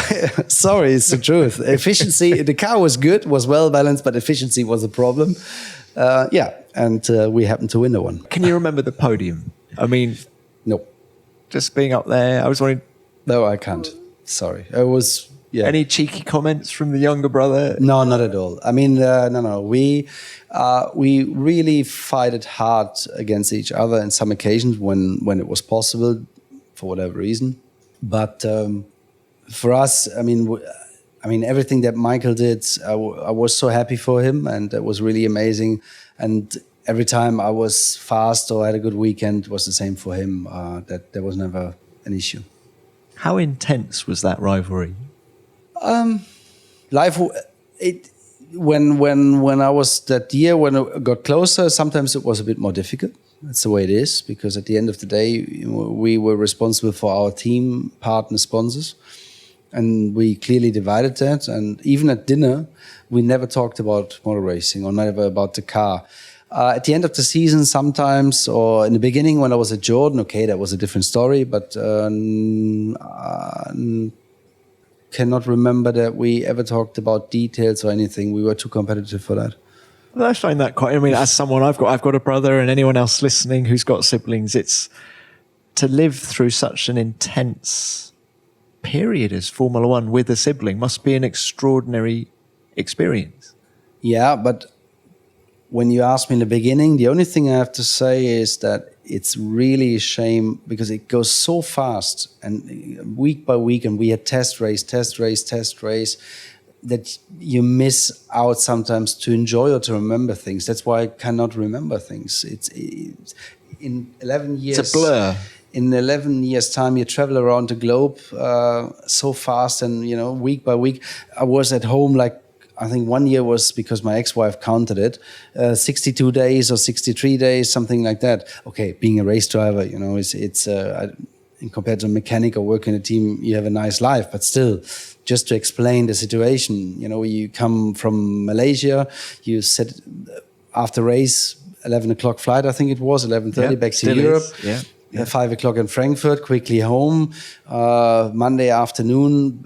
Speaker 1: sorry, it's the truth. Efficiency, the car was good, was well balanced, but efficiency was a problem. And we happened to win the one.
Speaker 2: Can you remember the podium? I mean,
Speaker 1: no.
Speaker 2: Just being up there, I was wondering.
Speaker 1: No, I can't. Sorry. It was. Yeah.
Speaker 2: Any cheeky comments from the younger brother?
Speaker 1: No, not at all. I mean, no. We really fought hard against each other in some occasions when it was possible, for whatever reason. But for us, I mean, everything that Michael did, I was so happy for him, and it was really amazing. And every time I was fast or had a good weekend, it was the same for him. That there was never an issue.
Speaker 2: How intense was that rivalry?
Speaker 1: Life, when I was that year, when it got closer, sometimes it was a bit more difficult. That's the way it is, because at the end of the day, we were responsible for our team, partner, sponsors, and we clearly divided that. And even at dinner, we never talked about motor racing or never about the car. At the end of the season, sometimes, or in the beginning when I was at Jordan, okay, that was a different story, but cannot remember that we ever talked about details or anything. We were too competitive for that.
Speaker 2: Well, I find that quite. I mean, as someone I've got a brother, and anyone else listening who's got siblings, it's to live through such an intense period as Formula One with a sibling must be an extraordinary experience.
Speaker 1: Yeah, but when you asked me in the beginning, the only thing I have to say is that it's really a shame because it goes so fast and week by week, and we had test race, that you miss out sometimes to enjoy or to remember things. That's why I cannot remember things. It's in 11 years.
Speaker 2: It's a blur.
Speaker 1: In 11 years' time, you travel around the globe so fast, and week by week. I was at home like, I think 1 year was, because my ex-wife counted it, 62 days or 63 days, something like that. Okay, being a race driver, it's in compared to a mechanic or working in a team, you have a nice life. But still, just to explain the situation, you come from Malaysia, you sit after race, 11 o'clock flight, I think it was, 11:30 back to Europe.
Speaker 2: Yeah.
Speaker 1: 5 o'clock in Frankfurt, quickly home. Monday afternoon,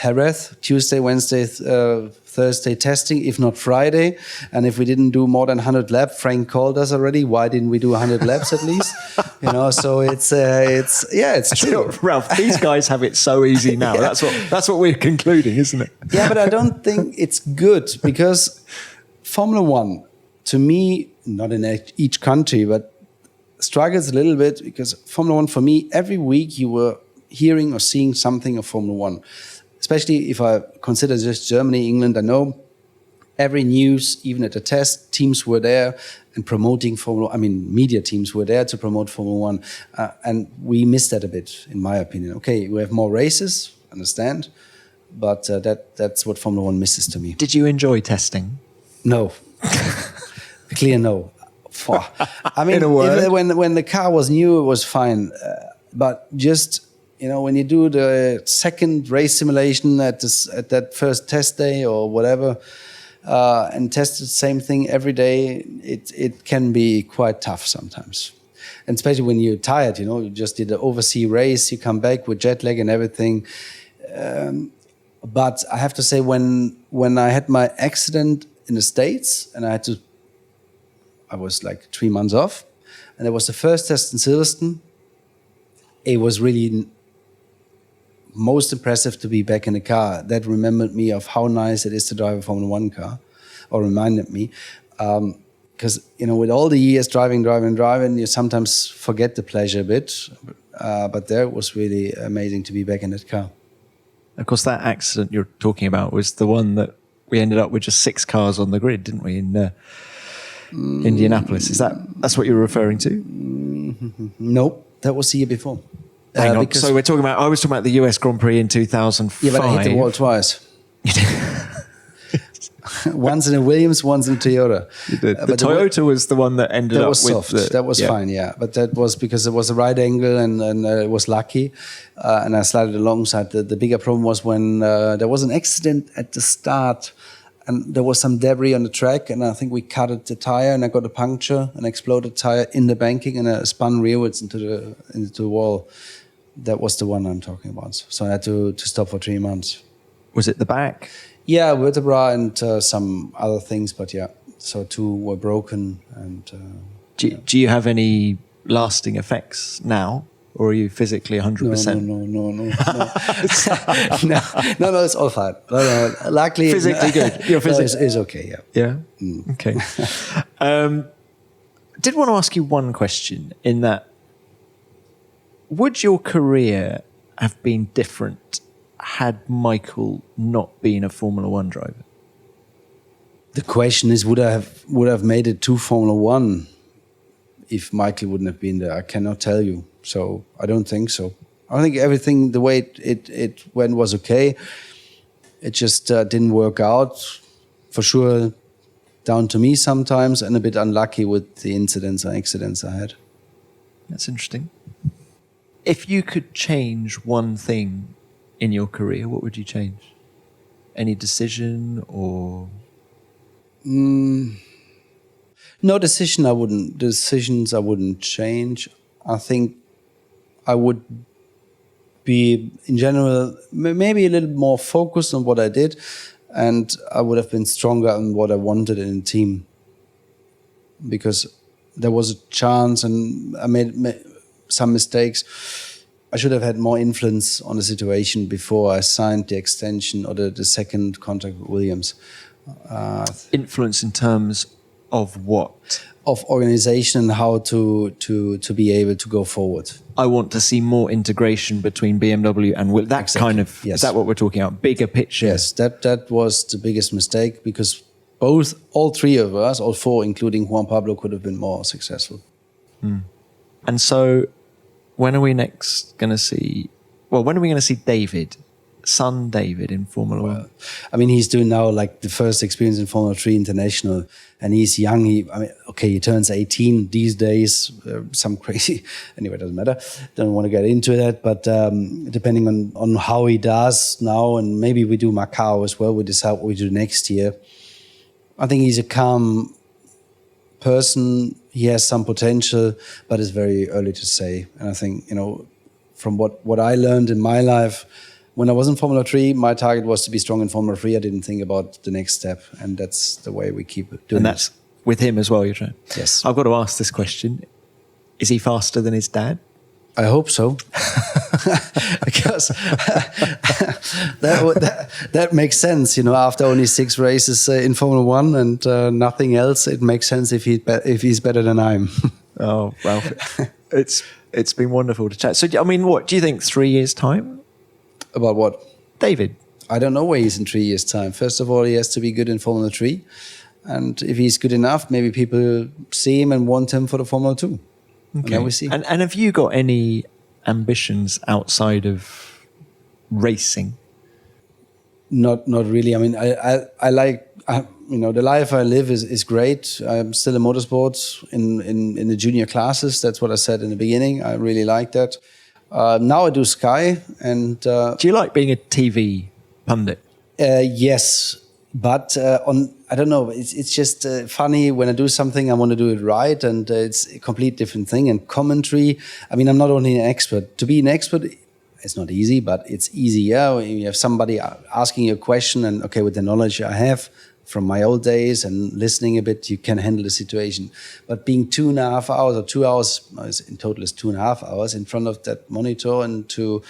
Speaker 1: Jerez. Tuesday, Wednesday, Thursday testing, if not Friday. And if we didn't do more than 100 laps, Frank called us already. Why didn't we do 100 laps at least? So it's true.
Speaker 2: Ralf, these guys have it so easy now. Yeah. That's what we're concluding, isn't it?
Speaker 1: Yeah, but I don't think it's good, because Formula One, to me, not in each country, but struggles a little bit, because Formula One, for me, every week you were hearing or seeing something of Formula One. Especially if I consider just Germany, England, I know every news, even at the test, teams were there and promoting media teams were there to promote Formula One. And we missed that a bit, in my opinion. Okay, we have more races, understand, but that's what Formula One misses to me.
Speaker 2: Did you enjoy testing?
Speaker 1: No. Clear no. I mean, when the car was new, it was fine. But just when you do the second race simulation at that first test day or whatever, and test the same thing every day, it can be quite tough sometimes. And especially when you're tired, you just did an overseas race, you come back with jet lag and everything. But I have to say, when I had my accident in the States and I was like 3 months off, and it was the first test in Silverstone, it was really most impressive to be back in the car. That remembered me of how nice it is to drive a Formula One car, or reminded me. Because, with all the years driving, you sometimes forget the pleasure a bit. But there it was really amazing to be back in that car.
Speaker 2: Of course, that accident you're talking about was the one that we ended up with just 6 cars on the grid, didn't we, in Indianapolis? That's what you're referring to?
Speaker 1: Nope, that was the year before.
Speaker 2: Hang on. So I was talking about the US Grand Prix in 2005.
Speaker 1: Yeah, but I hit the wall twice. Once in a Williams, once in a Toyota.
Speaker 2: You did. The Toyota was the one that ended up with...
Speaker 1: That was soft. That was fine, yeah. But that was because it was a right angle and it was lucky. And I slided alongside. The bigger problem was when there was an accident at the start and there was some debris on the track, and I think we cutted the tire and I got a puncture, an exploded tire in the banking, and I spun rearwards into the wall. That was the one I'm talking about. So I had to stop for 3 months.
Speaker 2: Was it the back?
Speaker 1: Yeah, vertebra and some other things, but yeah. So 2 were broken. And
Speaker 2: do you have any lasting effects now, or are you physically 100%?
Speaker 1: No, it's all fine. No, luckily,
Speaker 2: physically good. Your physics
Speaker 1: is okay. Yeah.
Speaker 2: Yeah. Okay. Did want to ask you one question. In that, would your career have been different had Michael not been a Formula One driver?
Speaker 1: The question is, would I have made it to Formula One if Michael wouldn't have been there? I cannot tell you. So I don't think so. I think everything, the way it went was okay. It just didn't work out. For sure, down to me sometimes, and a bit unlucky with the incidents and accidents I had.
Speaker 2: That's interesting. If you could change one thing in your career, what would you change? Any decision or?
Speaker 1: No decisions I wouldn't change. I think I would be, in general, maybe a little more focused on what I did, and I would have been stronger on what I wanted in a team. Because there was a chance, and I made some mistakes. I should have had more influence on the situation before I signed the extension or the second contract with Williams.
Speaker 2: Influence in terms of what?
Speaker 1: Of organization and how to be able to go forward.
Speaker 2: I want to see more integration between BMW and Will. That
Speaker 1: exactly.
Speaker 2: kind of,
Speaker 1: yes.
Speaker 2: Is that what we're talking about? Bigger picture?
Speaker 1: Yes, that was the biggest mistake, because all 3 of us, all 4, including Juan Pablo, could have been more successful.
Speaker 2: And so when are we next going to see, when are we going to see David, son David, in Formula One?
Speaker 1: I mean, he's doing now like the first experience in Formula 3 International, and he's young. He turns 18 these days, some crazy, anyway, it doesn't matter. Don't want to get into that, but depending on how he does now, and maybe we do Macau as well, we decide what we do next year. I think he's a calm person. He has some potential, but it's very early to say. And I think, from what I learned in my life, when I was in Formula 3, my target was to be strong in Formula 3. I didn't think about the next step, and that's the way we keep doing it.
Speaker 2: And that's with him as well, you're trying?
Speaker 1: Yes.
Speaker 2: I've got to ask this question. Is he faster than his dad?
Speaker 1: I hope so. Because that makes sense, after only 6 races in Formula 1 and nothing else, it makes sense if he's better than I am.
Speaker 2: Oh, Ralf, it's been wonderful to chat. So, I mean, what do you think, 3 years' time?
Speaker 1: About what?
Speaker 2: David.
Speaker 1: I don't know where he's in 3 years' time. First of all, he has to be good in Formula 3. And if he's good enough, maybe people see him and want him for the Formula 2. Okay. And then we see.
Speaker 2: And have you got any ambitions outside of racing?
Speaker 1: Not really. I mean, I like, the life I live is great. I'm still in motorsports in the junior classes. That's what I said in the beginning. I really like that. Now I do Sky, and
Speaker 2: Do you like being a TV pundit?
Speaker 1: yes, but I don't know. It's just funny when I do something. I want to do it right, and it's a complete different thing. And commentary. I mean, I'm not only an expert. To be an expert, it's not easy, but it's easier when you have somebody asking you a question, and okay, with the knowledge I have from my old days and listening a bit, you can handle the situation. But being 2.5 hours or 2 hours, in total is 2.5 hours in front of that monitor and to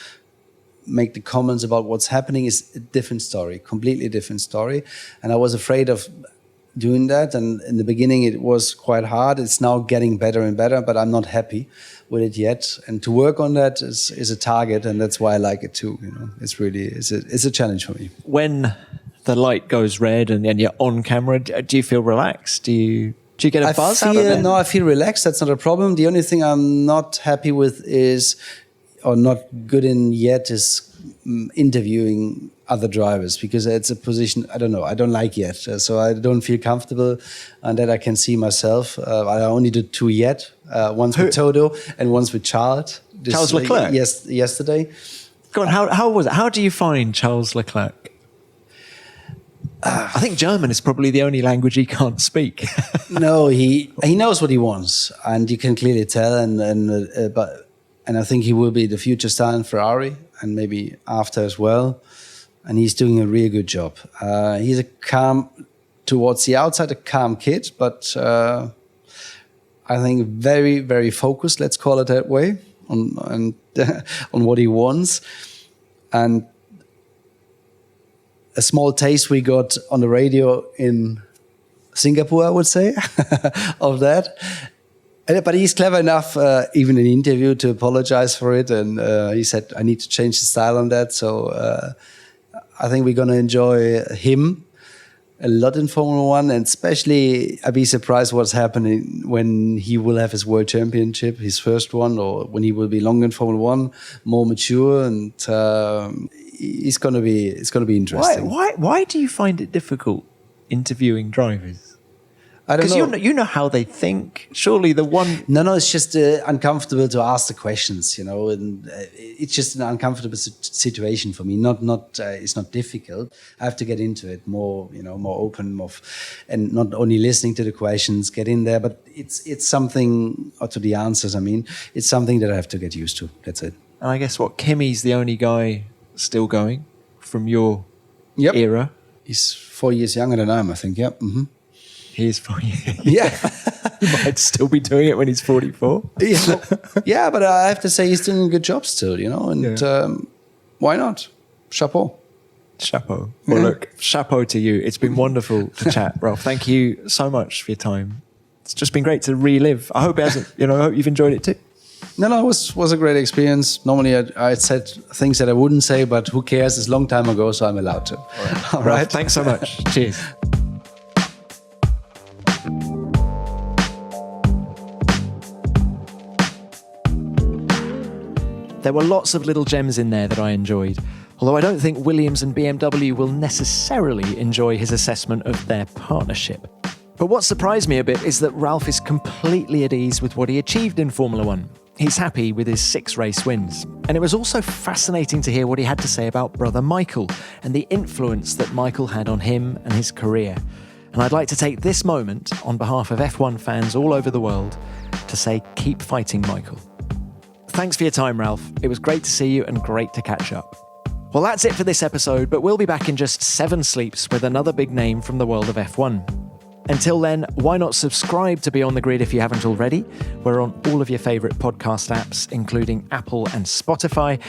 Speaker 1: make the comments about what's happening is a different story, completely different story. And I was afraid of doing that. And in the beginning, it was quite hard. It's now getting better and better, but I'm not happy with it yet. And to work on that is a target. And that's why I like it too. You know, it's really, it's a challenge for me.
Speaker 2: When the light goes red and you're on camera, do you feel relaxed? Do you get a buzz out of it?
Speaker 1: No, I feel relaxed. That's not a problem. The only thing I'm not happy with is, or not good in yet, is interviewing other drivers, because it's a position I don't know, I don't like yet. So I don't feel comfortable and that I can see myself. I only did 2 yet, once with Toto and once with Charles.
Speaker 2: Charles Leclerc?
Speaker 1: Yesterday.
Speaker 2: Go on, how was it? How do you find Charles Leclerc? I think German is probably the only language he can't speak.
Speaker 1: No, he knows what he wants, and you can clearly tell. And I think he will be the future star in Ferrari, and maybe after as well. And he's doing a really good job. He's a calm, towards the outside, a calm kid, but I think very, very focused. Let's call it that way on what he wants. And a small taste we got on the radio in Singapore, I would say, of that. But he's clever enough, even in the interview, to apologize for it. And he said, I need to change the style on that. So I think we're going to enjoy him a lot in Formula One. And especially, I'd be surprised what's happening when he will have his World Championship, his first one, or when he will be longer in Formula One, more mature. And it's going to be interesting.
Speaker 2: Why do you find it difficult interviewing drivers?
Speaker 1: I don't know.
Speaker 2: Because you know how they think. Surely the one...
Speaker 1: No, it's just uncomfortable to ask the questions, you know, and it's just an uncomfortable situation for me. It's not difficult. I have to get into it more, you know, more open, and not only listening to the questions, get in there, but it's something, or to the answers, I mean, it's something that I have to get used to. That's it.
Speaker 2: And I guess Kimi's the only guy still going from your era.
Speaker 1: He's 4 years younger than I am, I think, yeah. Mm-hmm.
Speaker 2: He is 4 years.
Speaker 1: Yeah.
Speaker 2: He might still be doing it when he's 44.
Speaker 1: Yeah, but I have to say he's doing a good job still, you know, and why not? Chapeau.
Speaker 2: Chapeau. Well, look, chapeau to you. It's been wonderful to chat, Ralf. Thank you so much for your time. It's just been great to relive. I hope I hope you've enjoyed it too.
Speaker 1: No, it was a great experience. Normally I said things that I wouldn't say, but who cares? It's a long time ago, so I'm allowed to.
Speaker 2: All right. Thanks so much. Cheers. There were lots of little gems in there that I enjoyed, although I don't think Williams and BMW will necessarily enjoy his assessment of their partnership. But what surprised me a bit is that Ralf is completely at ease with what he achieved in Formula One. He's happy with his 6 race wins. And it was also fascinating to hear what he had to say about brother Michael and the influence that Michael had on him and his career. And I'd like to take this moment, on behalf of F1 fans all over the world, to say keep fighting, Michael. Thanks for your time, Ralf. It was great to see you and great to catch up. Well, that's it for this episode, but we'll be back in just 7 sleeps with another big name from the world of F1. Until then, why not subscribe to Beyond the Grid if you haven't already? We're on all of your favourite podcast apps, including Apple and Spotify.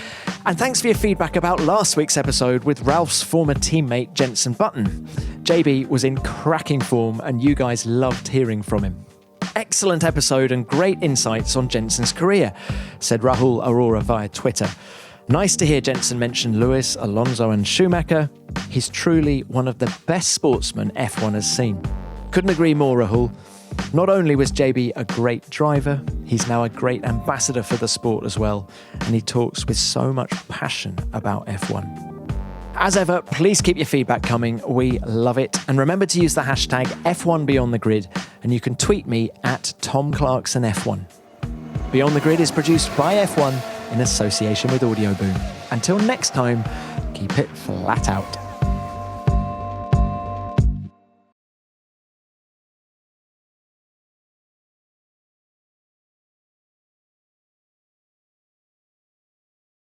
Speaker 2: And thanks for your feedback about last week's episode with Ralf's former teammate, Jenson Button. JB was in cracking form and you guys loved hearing from him. Excellent episode and great insights on Jenson's career, said Rahul Arora via Twitter. Nice to hear Jenson mention Lewis, Alonso and Schumacher. He's truly one of the best sportsmen F1 has seen. Couldn't agree more, Rahul. Not only was JB a great driver, he's now a great ambassador for the sport as well, and he talks with so much passion about F1. As ever, please keep your feedback coming. We love it. And remember to use the hashtag #FoneBeyondTheGrid, and you can tweet me at TomClarksonF1. Beyond the Grid is produced by F1 in association with Audio Boom. Until next time, keep it flat out.